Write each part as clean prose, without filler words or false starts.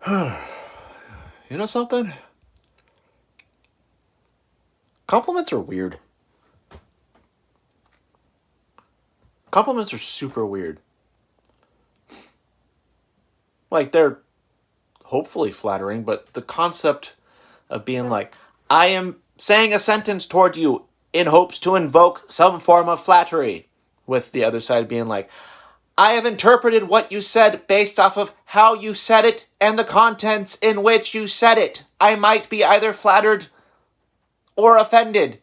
You know something? Compliments are weird. Compliments are super weird. Like, they're hopefully flattering, but the concept of being like, I am saying a sentence toward you in hopes to invoke some form of flattery, with the other side being like, I have interpreted what you said based off of how you said it and the contents in which you said it. I might be either flattered or offended.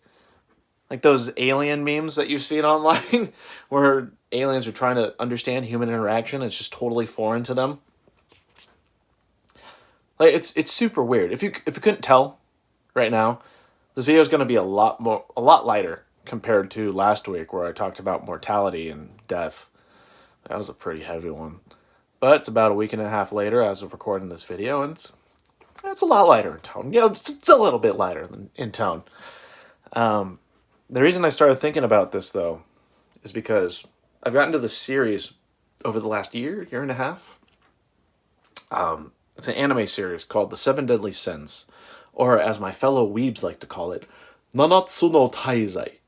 Like those alien memes that you've seen online where aliens are trying to understand human interaction. It's just totally foreign to them. Like it's super weird. If you couldn't tell right now, this video is going to be a lot lighter compared to last week where I talked about mortality and death. That was a pretty heavy one. But it's about a week and a half later as of recording this video, and it's a lot lighter in tone. It's a little bit lighter in tone. The reason I started thinking about this, though, is because I've gotten to this series over the last year and a half. It's an anime series called The Seven Deadly Sins, or as my fellow weebs like to call it, Nanatsu no Taizai.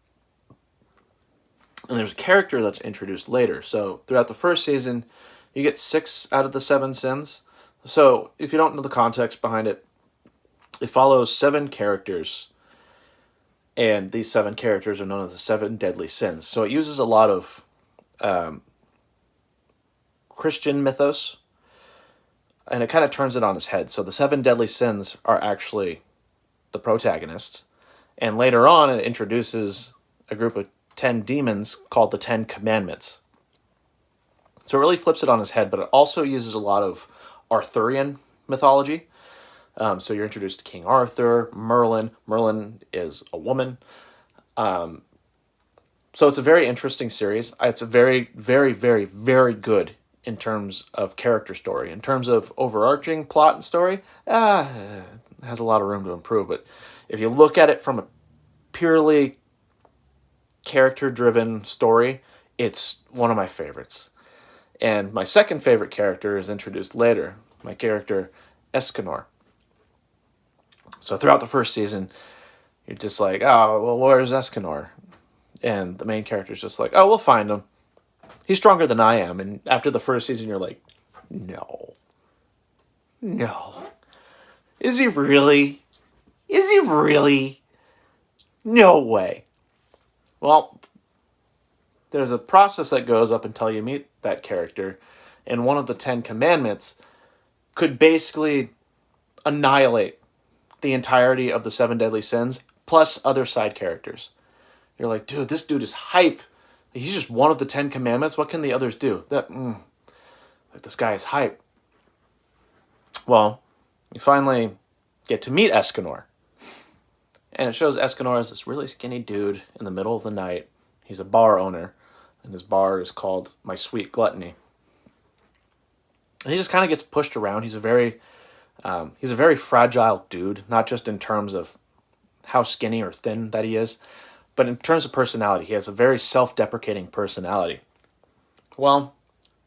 And there's a character that's introduced later. So throughout the first season, you get 6 out of the 7 sins. So if you don't know the context behind it, it follows 7 characters, and these 7 characters are known as the 7 deadly sins. So it uses a lot of Christian mythos, and it kind of turns it on its head. So the 7 deadly sins are actually the protagonists, and later on it introduces a group of 10 demons called the 10 Commandments. So it really flips it on its head, but it also uses a lot of Arthurian mythology. So you're introduced to King Arthur, Merlin. Merlin is a woman. So it's a very interesting series. It's a very, very, very, very good in terms of character story. In terms of overarching plot and story, it has a lot of room to improve. But if you look at it from a purely character-driven story, it's one of my favorites. And my second favorite character is introduced later. My character, Escanor. So throughout the first season, you're just like, oh, well, where's Escanor? And the main character's just like, oh, we'll find him. He's stronger than I am. And after the first season, you're like, no. No. Is he really? Is he really? No way. Well, there's a process that goes up until you meet that character, and one of the 10 Commandments could basically annihilate the entirety of the 7 deadly sins, plus other side characters. You're like, dude, this dude is hype. He's just one of the 10 Commandments. What can the others do? This guy is hype. Well, you finally get to meet Escanor. And it shows Escanor as this really skinny dude in the middle of the night. He's a bar owner, and his bar is called My Sweet Gluttony. And he just kind of gets pushed around. He's a very fragile dude, not just in terms of how skinny or thin that he is, but in terms of personality. He has a very self-deprecating personality. Well,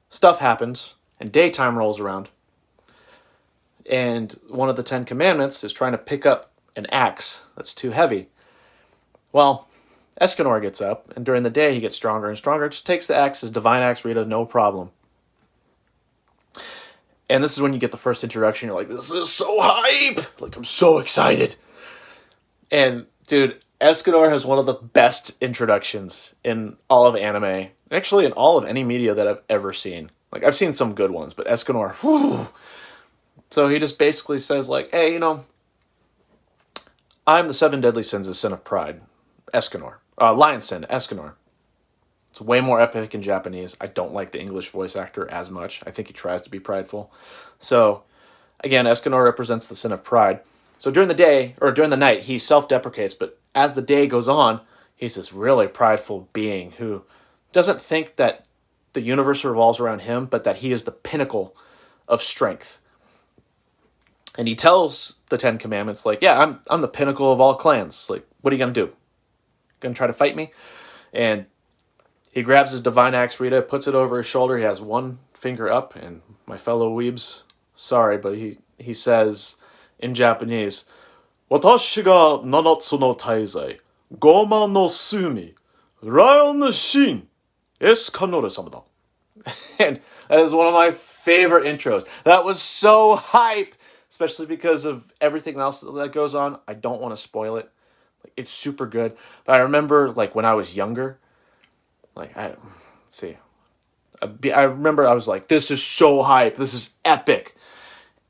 stuff happens, and daytime rolls around, and one of the 10 Commandments is trying to pick up an axe that's too heavy. Well, Escanor gets up, and during the day he gets stronger and stronger. Just takes the axe, his divine axe Rita, no problem. And this is when you get the first introduction. You're like, this is so hype! Like, I'm so excited. And, dude, Escanor has one of the best introductions in all of anime. Actually, in all of any media that I've ever seen. Like, I've seen some good ones, but Escanor, whew. So he just basically says, like, hey, I'm the 7 deadly sins, the sin of pride. Escanor. Lion sin, Escanor. It's way more epic in Japanese. I don't like the English voice actor as much. I think he tries to be prideful. So, again, Escanor represents the sin of pride. So during the day, or during the night, he self-deprecates, but as the day goes on, he's this really prideful being who doesn't think that the universe revolves around him, but that he is the pinnacle of strength. And he tells the 10 Commandments, like, yeah, I'm the pinnacle of all clans. Like, what are you going to do? Going to try to fight me? And he grabs his divine axe Rita, puts it over his shoulder. He has one finger up, and my fellow weebs, sorry, but he says in Japanese, "Watashi ga nanatsu no taizai, goma no sumi, ryo no shin, Escanore-sama da." And that is one of my favorite intros. That was so hype, especially because of everything else that goes on. I don't want to spoil it. It's super good. But I remember, like, when I was younger, let's see. I remember I was like, this is so hype. This is epic.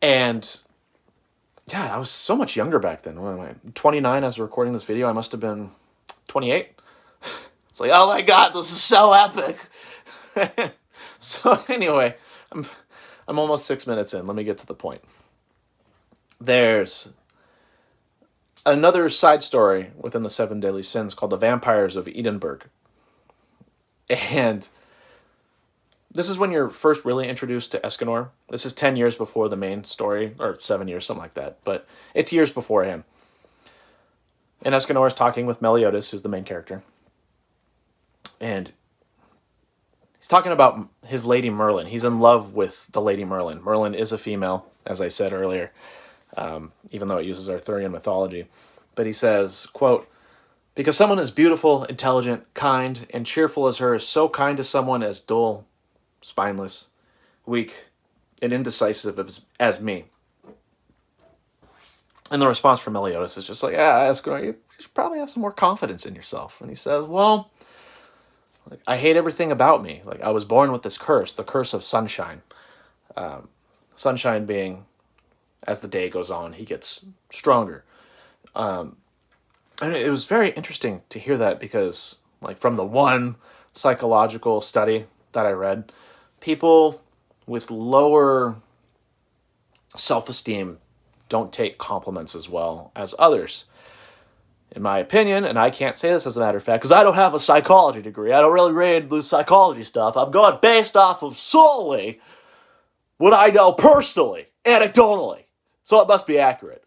And yeah, I was so much younger back then. What am I? 29 as we're recording this video. I must have been 28. It's like, oh my god, this is so epic. So anyway, I'm almost 6 minutes in. Let me get to the point. There's another side story within the Seven Deadly Sins called The Vampires of Edinburgh. And this is when you're first really introduced to Escanor. This is 10 years before the main story, or 7 years, something like that. But it's years before him. And Escanor is talking with Meliodas, who's the main character. And he's talking about his Lady Merlin. He's in love with the Lady Merlin. Merlin is a female, as I said earlier, even though it uses Arthurian mythology. But he says, quote, "Because someone as beautiful, intelligent, kind, and cheerful as her is so kind to someone as dull, spineless, weak, and indecisive as me." And the response from Meliodas is just like, Escanor, you should probably have some more confidence in yourself. And he says, well, I hate everything about me. Like, I was born with this curse, the curse of sunshine. Sunshine being, as the day goes on, he gets stronger. And it was very interesting to hear that because, like, from the one psychological study that I read, people with lower self-esteem don't take compliments as well as others. In my opinion, and I can't say this as a matter of fact, because I don't have a psychology degree. I don't really read the psychology stuff. I'm going based off of solely what I know personally, anecdotally. So it must be accurate.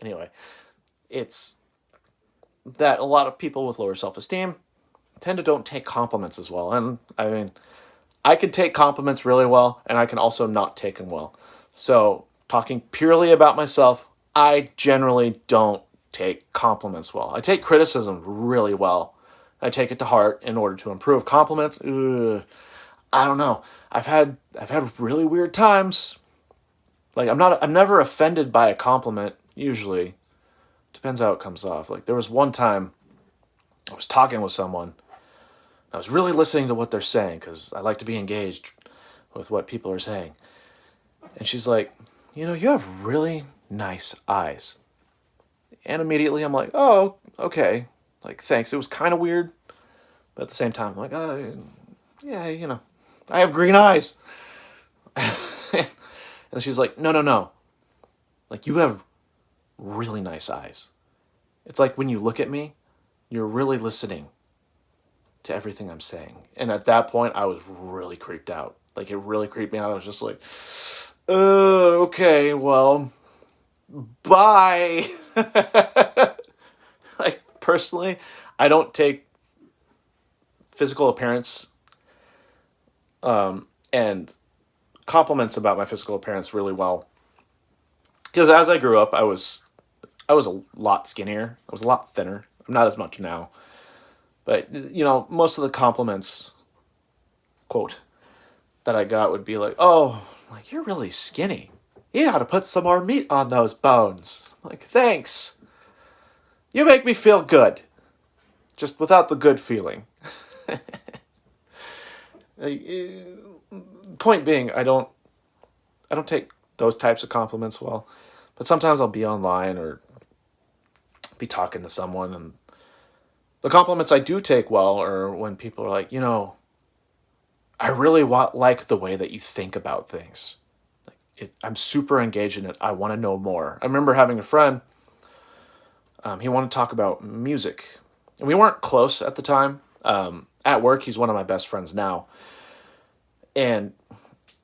Anyway, it's that a lot of people with lower self-esteem tend to don't take compliments as well. And I mean, I can take compliments really well, and I can also not take them well. So talking purely about myself, I generally don't take compliments well. I take criticism really well. I take it to heart in order to improve. Compliments, I don't know. I've had really weird times. Like, I'm never offended by a compliment, usually. Depends how it comes off. Like, there was one time I was talking with someone. I was really listening to what they're saying because I like to be engaged with what people are saying. And she's like, you have really nice eyes. And immediately I'm like, oh, okay. Like, thanks. It was kind of weird. But at the same time, I'm like, oh, yeah, I have green eyes. And she's like, no. Like, you have really nice eyes. It's like when you look at me, you're really listening to everything I'm saying. And at that point, I was really creeped out. Like, it really creeped me out. I was just like, okay, well, bye. Like, personally, I don't take physical appearance and compliments about my physical appearance really well. Because as I grew up, I was a lot skinnier. I was a lot thinner. I'm not as much now. But, most of the compliments, quote, that I got would be like, oh, like, you're really skinny. You ought to put some more meat on those bones. Like, thanks. You make me feel good. Just without the good feeling. Point being, I don't take those types of compliments well. But sometimes I'll be online or be talking to someone, and the compliments I do take well are when people are like, I really like the way that you think about things. I'm super engaged in it. I want to know more. I remember having a friend, he wanted to talk about music. And we weren't close at the time. At work, he's one of my best friends now. And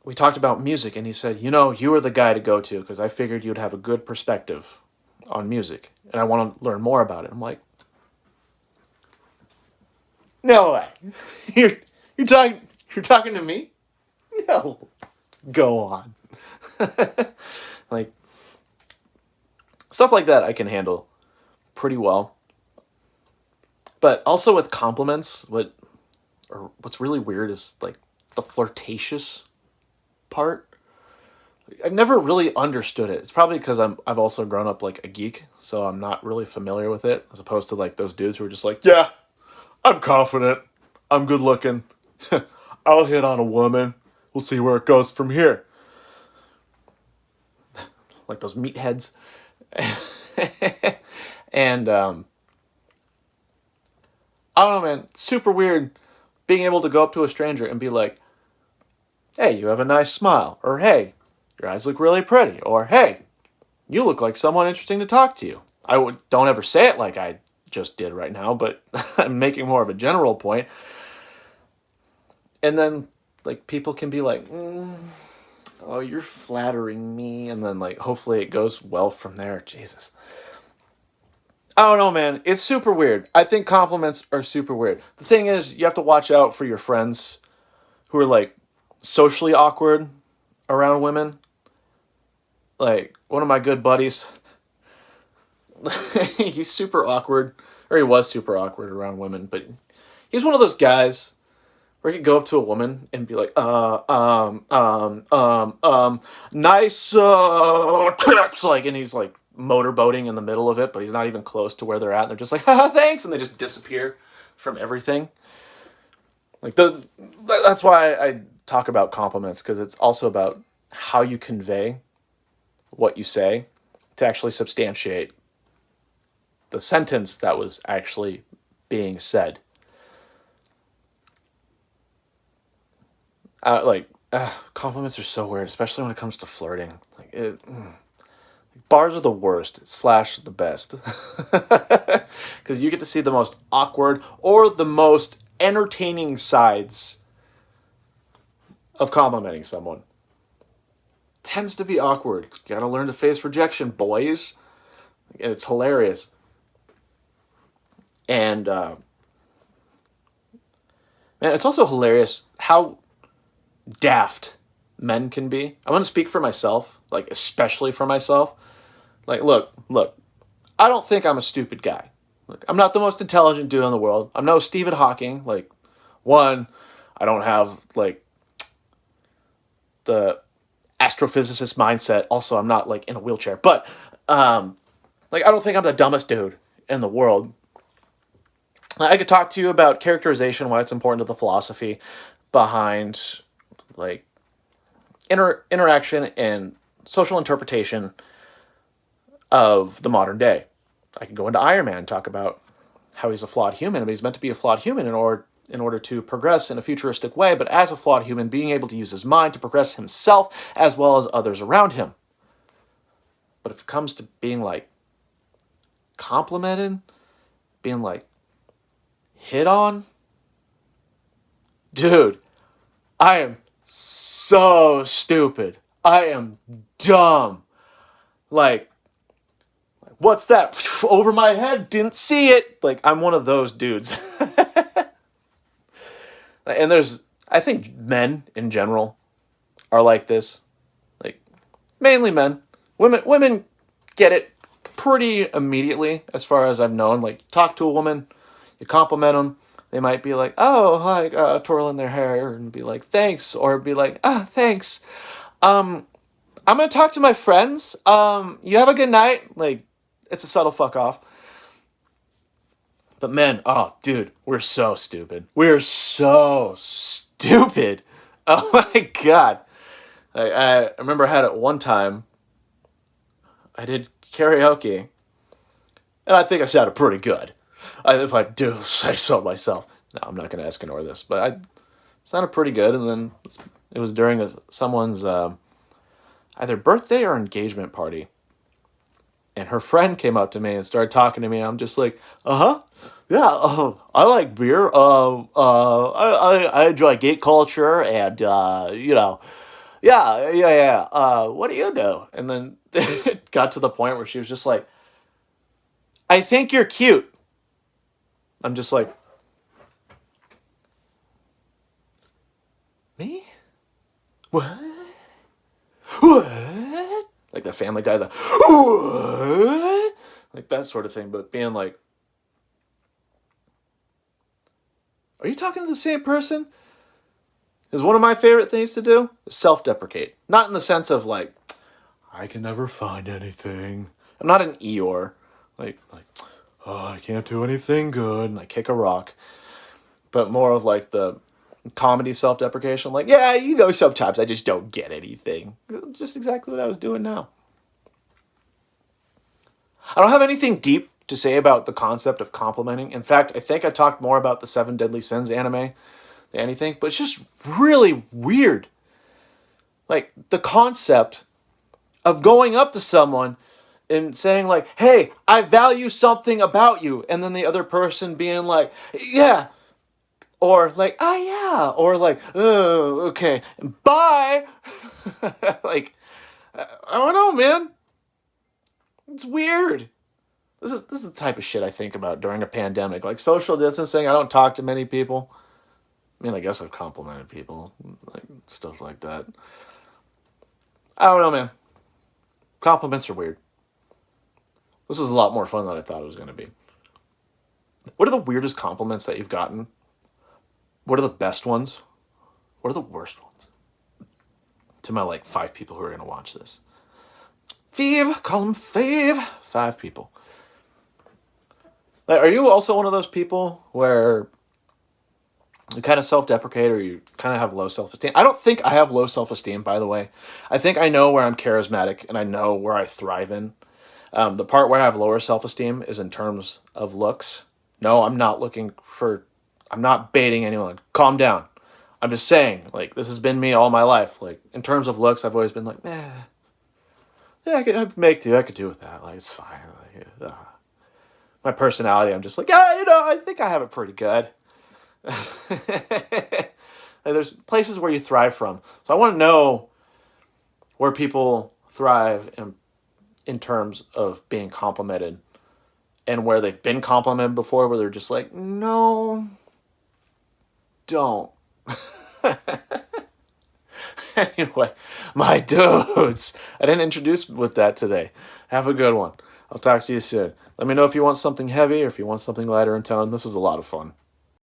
we talked about music, and he said, you are the guy to go to because I figured you'd have a good perspective on music, and I want to learn more about it. I'm like, no way. You're talking to me? No. Go on. Like, stuff like that I can handle pretty well. But also with compliments, what's really weird is like the flirtatious part. I've never really understood it. It's probably because I've also grown up like a geek, so I'm not really familiar with it, as opposed to like those dudes who are just like, yeah, I'm confident, I'm good looking, I'll hit on a woman, we'll see where it goes from here. Like those meatheads. And I don't know, man. It's super weird being able to go up to a stranger and be like, hey, you have a nice smile, or hey, your eyes look really pretty, or hey, you look like someone interesting to talk to you. Don't ever say it like I just did right now, but I'm making more of a general point. And then like people can be like, oh, you're flattering me, and then like hopefully it goes well from there. Jesus. I don't know, man. It's super weird. I think compliments are super weird. The thing is, you have to watch out for your friends who are like socially awkward around women. Like one of my good buddies, he's super awkward, or he was super awkward around women, but he's one of those guys where he could go up to a woman and be like, nice, tits, like, and he's like motorboating in the middle of it, but he's not even close to where they're at. And they're just like, haha, thanks, and they just disappear from everything. Like that's why I talk about compliments, because it's also about how you convey what you say to actually substantiate the sentence that was actually being said. Compliments are so weird, especially when it comes to flirting. Bars are the worst / the best, because you get to see the most awkward or the most entertaining sides of complimenting someone. Tends to be awkward. You gotta learn to face rejection, boys. And it's hilarious. And man, it's also hilarious how daft men can be. I want to speak for myself, like especially for myself. Like, look, I don't think I'm a stupid guy. Look, I'm not the most intelligent dude in the world. I'm no Stephen Hawking. Like, one, I don't have like the astrophysicist mindset. Also, I'm not like in a wheelchair. But like, I don't think I'm the dumbest dude in the world. I could talk to you about characterization, why it's important to the philosophy behind like interaction and social interpretation of the modern day. I can go into Iron Man and talk about how he's a flawed human, but he's meant to be a flawed human in order to progress in a futuristic way, but as a flawed human, being able to use his mind to progress himself as well as others around him. But if it comes to being like complimented, being like hit on, dude, I am so stupid. I am dumb. Like, what's that? Over my head? Didn't see it. Like, I'm one of those dudes. And I think men in general are like this. Like, mainly men. Women get it pretty immediately, as far as I've known. Like, talk to a woman, you compliment them, they might be like, oh, hi, twirling their hair, and be like, thanks, or be like, thanks. I'm gonna talk to my friends. You have a good night. Like, it's a subtle fuck off. But men, oh, dude, we're so stupid. We're so stupid. Oh my God. I remember I had it one time. I did karaoke, and I think I sounded pretty good. If I do say so myself. No, I'm not going to ignore this, but I sounded pretty good, and then it was during someone's either birthday or engagement party. And her friend came up to me and started talking to me. I'm just like, yeah, I like beer. I enjoy geek culture, and yeah. What do you do? And then it got to the point where she was just like, I think you're cute. I'm just like, me? What? the Family Guy, the what? Like that sort of thing, but being like, are you talking to the same person? Is one of my favorite things to do self-deprecate. Not in the sense of like, I can never find anything. I'm not an Eeyore. Like, oh, I can't do anything good, and I kick a rock. But more of like the comedy self-deprecation. Like, yeah, sometimes I just don't get anything. Just exactly what I was doing now. I don't have anything deep to say about the concept of complimenting. In fact, I think I talked more about the Seven Deadly Sins anime than anything, but it's just really weird. Like, the concept of going up to someone and saying like, hey, I value something about you, and then the other person being like, yeah, or like, oh yeah, or like, oh, okay, bye. Like, I don't know, man. It's weird. This is the type of shit I think about during a pandemic. Like social distancing, I don't talk to many people. I mean, I guess I've complimented people, like stuff like that. I don't know, man. Compliments are weird. This was a lot more fun than I thought it was going to be. What are the weirdest compliments that you've gotten? What are the best ones? What are the worst ones? To my like 5 people who are going to watch this. Fave, call them Fave. 5 people. Like, are you also one of those people where you kind of self-deprecate or you kind of have low self-esteem? I don't think I have low self-esteem, by the way. I think I know where I'm charismatic and I know where I thrive in. The part where I have lower self-esteem is in terms of looks. No, I'm not baiting anyone. Calm down. I'm just saying, like, this has been me all my life. Like, in terms of looks, I've always been like, yeah, I could do with that. Like, it's fine. Like, my personality, I'm just like, yeah, I think I have it pretty good. Like, there's places where you thrive from. So I want to know where people thrive in terms of being complimented and where they've been complimented before where they're just like, no, don't. Anyway, my dudes, I didn't introduce with that today. Have a good one. I'll talk to you soon. Let me know if you want something heavy or if you want something lighter in tone. This was a lot of fun.